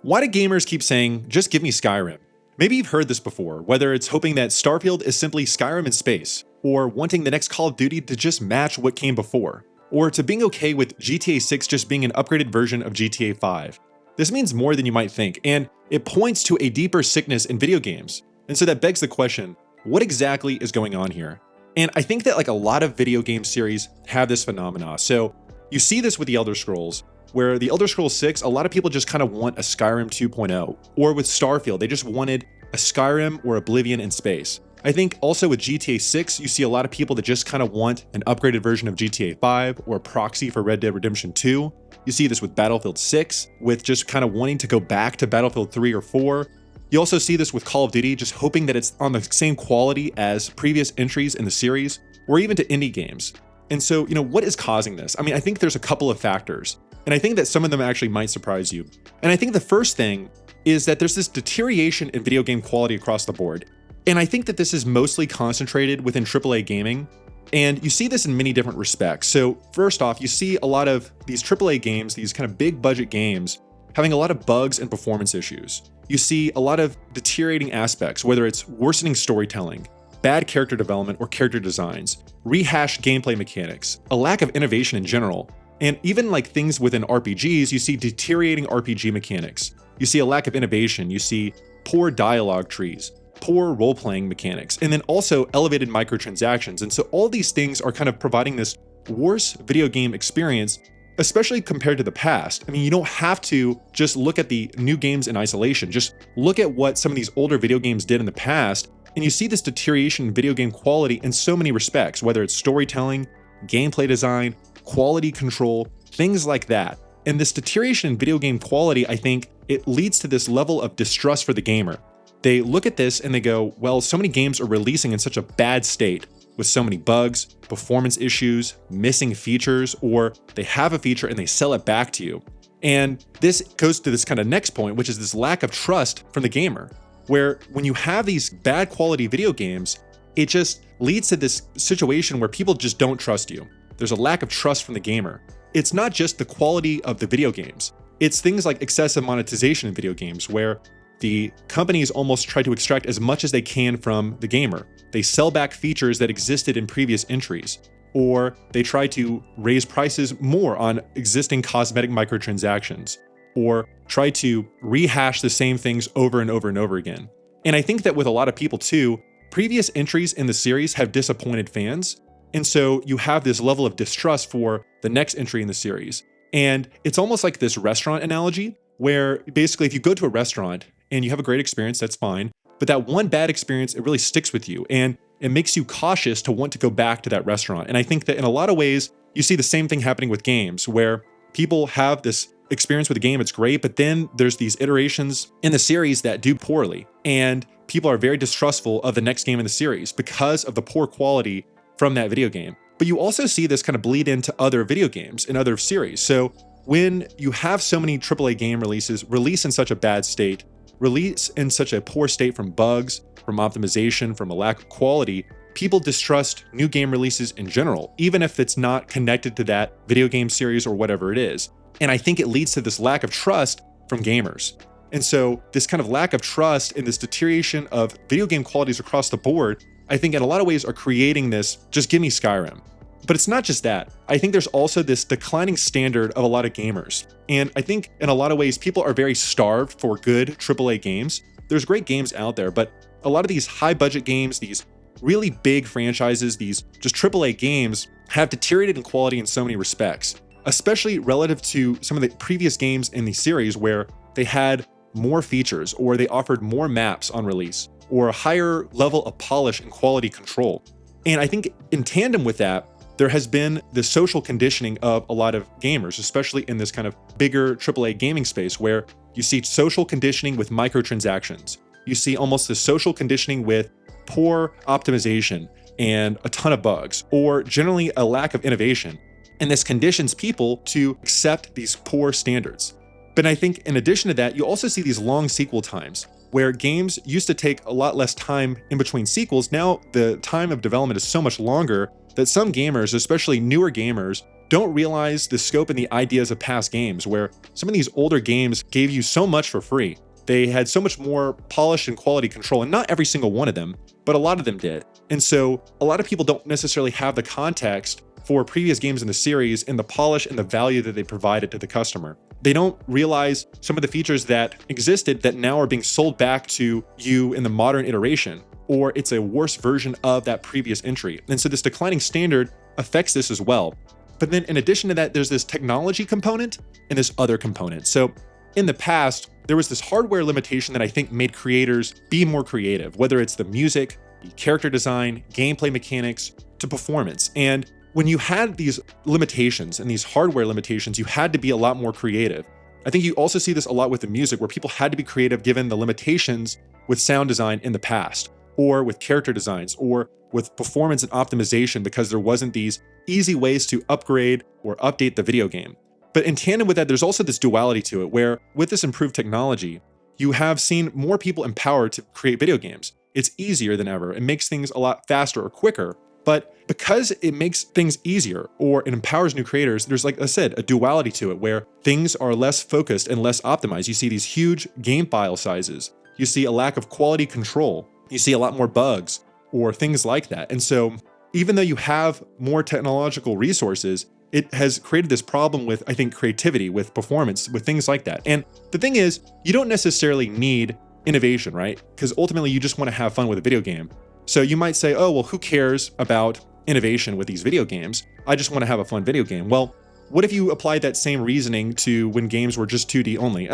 Why do gamers keep saying, just give me Skyrim? Maybe you've heard this before, whether it's hoping that Starfield is simply Skyrim in space, or wanting the next Call of Duty to just match what came before, or to being okay with GTA 6 just being an upgraded version of GTA 5. This means more than you might think, and it points to a deeper sickness in video games. And so that begs the question, what exactly is going on here? And I think that a lot of video game series have this phenomena. So you see this with the Elder Scrolls, where the Elder Scrolls 6, a lot of people just kind of want a Skyrim 2.0. Or with Starfield, they just wanted a Skyrim or Oblivion in space. I think also with GTA 6, you see a lot of people that just kind of want an upgraded version of GTA 5 or a proxy for Red Dead Redemption 2. You see this with Battlefield 6, with just kind of wanting to go back to Battlefield 3 or 4. You also see this with Call of Duty, just hoping that it's on the same quality as previous entries in the series, or even to indie games. And so, what is causing this? I mean, I think there's a couple of factors, and I think that some of them actually might surprise you. And I think the first thing is that there's this deterioration in video game quality across the board. And I think that this is mostly concentrated within AAA gaming. And you see this in many different respects. So first off, you see a lot of these AAA games, these kind of big budget games, having a lot of bugs and performance issues. You see a lot of deteriorating aspects, whether it's worsening storytelling, bad character development or character designs, rehashed gameplay mechanics, a lack of innovation in general, and even things within RPGs, you see deteriorating RPG mechanics. You see a lack of innovation, you see poor dialogue trees, poor role-playing mechanics, and then also elevated microtransactions. And so all these things are kind of providing this worse video game experience, especially compared to the past. I mean, you don't have to just look at the new games in isolation. Just look at what some of these older video games did in the past, and you see this deterioration in video game quality in so many respects, whether it's storytelling, gameplay design, quality control, things like that. And this deterioration in video game quality, I think, it leads to this level of distrust for the gamer. They look at this and they go, well, so many games are releasing in such a bad state with so many bugs, performance issues, missing features, or they have a feature and they sell it back to you. And this goes to this kind of next point, which is this lack of trust from the gamer, where when you have these bad quality video games, it just leads to this situation where people just don't trust you. There's a lack of trust from the gamer. It's not just the quality of the video games. It's things like excessive monetization in video games, where the companies almost try to extract as much as they can from the gamer. They sell back features that existed in previous entries, or they try to raise prices more on existing cosmetic microtransactions, or try to rehash the same things over and over and over again. And I think that with a lot of people too, previous entries in the series have disappointed fans, and so you have this level of distrust for the next entry in the series. And it's almost like this restaurant analogy, where basically if you go to a restaurant and you have a great experience, that's fine. But that one bad experience, it really sticks with you and it makes you cautious to want to go back to that restaurant. And I think that in a lot of ways, you see the same thing happening with games, where people have this experience with the game, it's great, but then there's these iterations in the series that do poorly. And people are very distrustful of the next game in the series because of the poor quality from that video game. But you also see this kind of bleed into other video games and other series. So when you have so many AAA game releases release in such a bad state, release in such a poor state from bugs, from optimization, from a lack of quality, people distrust new game releases in general, even if it's not connected to that video game series or whatever it is. And I think it leads to this lack of trust from gamers. And so this kind of lack of trust and this deterioration of video game qualities across the board, I think in a lot of ways are creating this, just give me Skyrim. But it's not just that. I think there's also this declining standard of a lot of gamers. And I think in a lot of ways, people are very starved for good AAA games. There's great games out there, but a lot of these high budget games, these really big franchises, these just AAA games have deteriorated in quality in so many respects, especially relative to some of the previous games in the series where they had more features or they offered more maps on release or a higher level of polish and quality control. And I think in tandem with that, there has been the social conditioning of a lot of gamers, especially in this kind of bigger AAA gaming space, where you see social conditioning with microtransactions. You see almost the social conditioning with poor optimization and a ton of bugs, or generally a lack of innovation. And this conditions people to accept these poor standards. But I think in addition to that, you also see these long sequel times, where games used to take a lot less time in between sequels. Now the time of development is so much longer that some gamers, especially newer gamers, don't realize the scope and the ideas of past games, where some of these older games gave you so much for free. They had so much more polish and quality control, and not every single one of them, but a lot of them did. And so a lot of people don't necessarily have the context for previous games in the series and the polish and the value that they provided to the customer. They don't realize some of the features that existed that now are being sold back to you in the modern iteration, or it's a worse version of that previous entry. And so this declining standard affects this as well. But then in addition to that, there's this technology component and this other component. So in the past, there was this hardware limitation that I think made creators be more creative, whether it's the music, the character design, gameplay mechanics, to performance. And when you had these limitations and these hardware limitations, you had to be a lot more creative. I think you also see this a lot with the music, where people had to be creative given the limitations with sound design in the past, or with character designs, or with performance and optimization, because there wasn't these easy ways to upgrade or update the video game. But in tandem with that, there's also this duality to it, where with this improved technology, you have seen more people empowered to create video games. It's easier than ever. It makes things a lot faster or quicker. But because it makes things easier, or it empowers new creators, there's, like I said, a duality to it, where things are less focused and less optimized. You see these huge game file sizes. You see a lack of quality control. You see a lot more bugs or things like that. And so even though you have more technological resources, it has created this problem with, I think, creativity, with performance, with things like that. And the thing is, you don't necessarily need innovation, right? Because ultimately you just want to have fun with a video game. So you might say, oh, well, who cares about innovation with these video games? I just want to have a fun video game. Well, what if you applied that same reasoning to when games were just 2D only?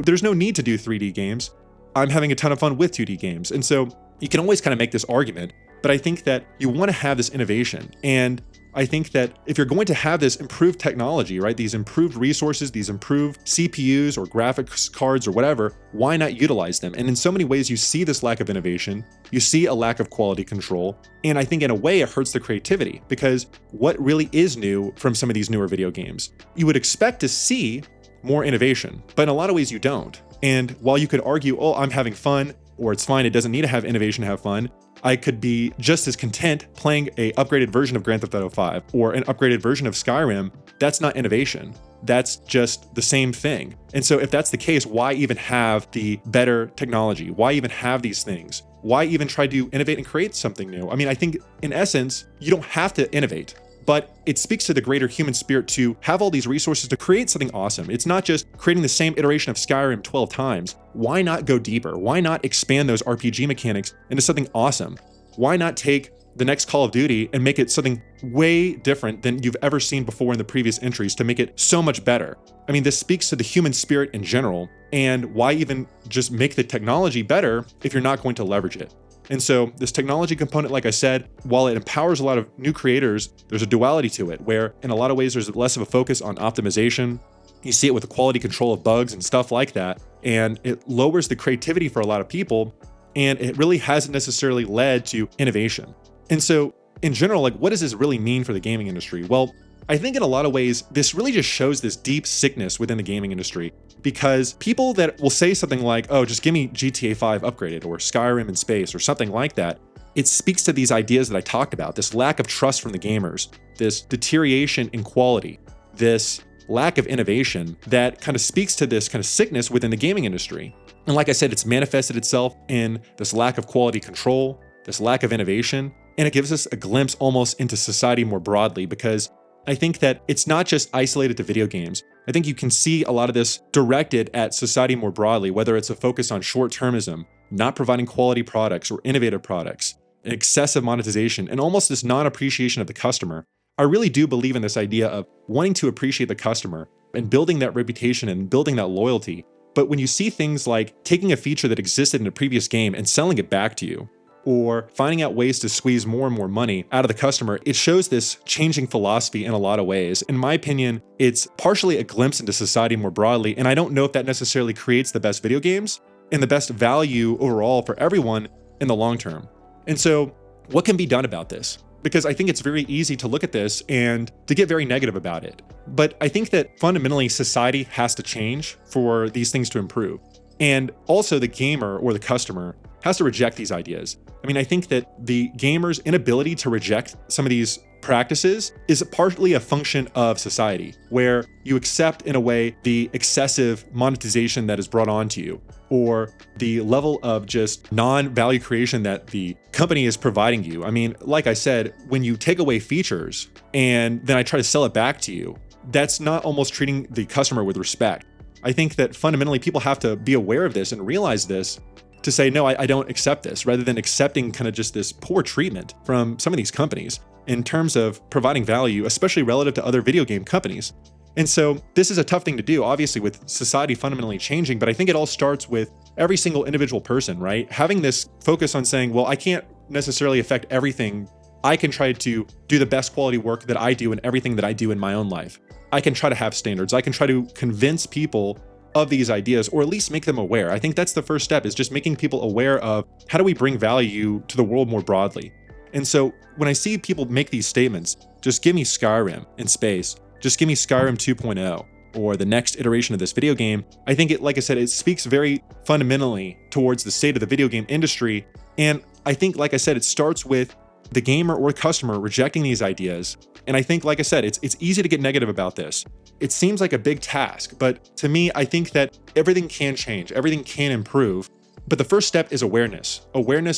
There's no need to do 3D games. I'm having a ton of fun with 2D games. And so you can always kind of make this argument, but I think that you want to have this innovation. And I think that if you're going to have this improved technology, right, these improved resources, these improved CPUs or graphics cards or whatever, why not utilize them? And in so many ways, you see this lack of innovation, you see a lack of quality control, and I think in a way it hurts the creativity, because what really is new from some of these newer video games? You would expect to see more innovation, but in a lot of ways you don't. And while you could argue, oh, I'm having fun, or it's fine, it doesn't need to have innovation to have fun, I could be just as content playing a upgraded version of Grand Theft Auto 5 or an upgraded version of Skyrim. That's not innovation. That's just the same thing. And so if that's the case, why even have the better technology? Why even have these things? Why even try to innovate and create something new? I mean, I think in essence, you don't have to innovate, but it speaks to the greater human spirit to have all these resources to create something awesome. It's not just creating the same iteration of Skyrim 12 times. Why not go deeper? Why not expand those RPG mechanics into something awesome? Why not take the next Call of Duty and make it something way different than you've ever seen before in the previous entries to make it so much better? I mean, this speaks to the human spirit in general, and why even just make the technology better if you're not going to leverage it? And so this technology component, like I said, while it empowers a lot of new creators, there's a duality to it, where in a lot of ways there's less of a focus on optimization. You see it with the quality control of bugs and stuff like that, and it lowers the creativity for a lot of people, and it really hasn't necessarily led to innovation. And so in general, like, what does this really mean for the gaming industry? Well, I think in a lot of ways, this really just shows this deep sickness within the gaming industry, because people that will say something like, oh, just give me GTA 5 upgraded or Skyrim in space or something like that, it speaks to these ideas that I talked about, this lack of trust from the gamers, this deterioration in quality, this lack of innovation that kind of speaks to this kind of sickness within the gaming industry. And like I said, it's manifested itself in this lack of quality control, this lack of innovation, and it gives us a glimpse almost into society more broadly, because I think that it's not just isolated to video games. I think you can see a lot of this directed at society more broadly, whether it's a focus on short-termism, not providing quality products or innovative products, and excessive monetization, and almost this non-appreciation of the customer. I really do believe in this idea of wanting to appreciate the customer and building that reputation and building that loyalty. But when you see things like taking a feature that existed in a previous game and selling it back to you, or finding out ways to squeeze more and more money out of the customer, it shows this changing philosophy in a lot of ways. In my opinion, it's partially a glimpse into society more broadly, and I don't know if that necessarily creates the best video games and the best value overall for everyone in the long term. And so what can be done about this? Because I think it's very easy to look at this and to get very negative about it. But I think that fundamentally society has to change for these things to improve. And also the gamer or the customer has to reject these ideas. I mean, I think that the gamer's inability to reject some of these practices is partly a function of society, where you accept in a way the excessive monetization that is brought onto you, or the level of just non-value creation that the company is providing you. I mean, like I said, when you take away features and then I try to sell it back to you, that's not almost treating the customer with respect. I think that fundamentally people have to be aware of this and realize this to say, no, I don't accept this, rather than accepting kind of just this poor treatment from some of these companies in terms of providing value, especially relative to other video game companies. And so this is a tough thing to do, obviously, with society fundamentally changing, but I think it all starts with every single individual person, right? Having this focus on saying, well, I can't necessarily affect everything. I can try to do the best quality work that I do in everything that I do in my own life. I can try to have standards. I can try to convince people of these ideas, or at least make them aware. I think that's the first step, is just making people aware of how do we bring value to the world more broadly. And so when I see people make these statements, just give me Skyrim in space, just give me Skyrim 2.0, or the next iteration of this video game, I think it, like I said, it speaks very fundamentally towards the state of the video game industry. And I think, like I said, it starts with the gamer or customer rejecting these ideas. And I think, like I said, it's easy to get negative about this. It seems like a big task, but to me, I think that everything can change, everything can improve. But the first step is awareness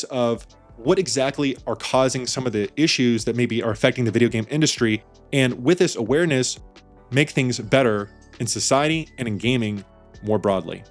of what exactly are causing some of the issues that maybe are affecting the video game industry. And with this awareness, make things better in society and in gaming more broadly.